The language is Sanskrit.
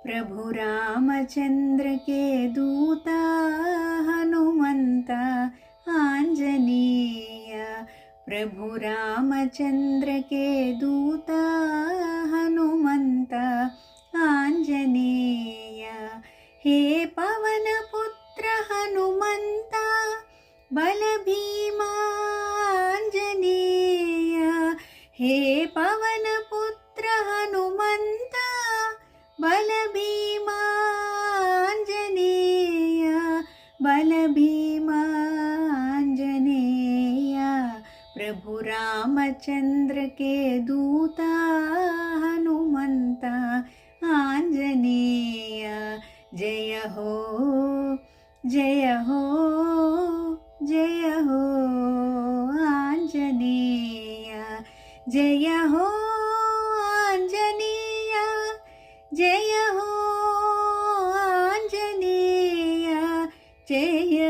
प्रभु रामचंद्र के दूता हनुमंत आंजनेय। प्रभु रामचंद्र के दूता हनुमंत आंजनेय। हे पवन पुत्र हनुमंत बल भीमा आंजनेय। हे पवन पुत्र हनुमंत बल भीमा आंजनेय। बल भीमा आंजनेय। प्रभु रामचंद्र के दूता हनुमंत आंजनेय। जय हो जय हो जय हो आंजनेय। जय हो आंजनेय। जय हो आंजनेय। जय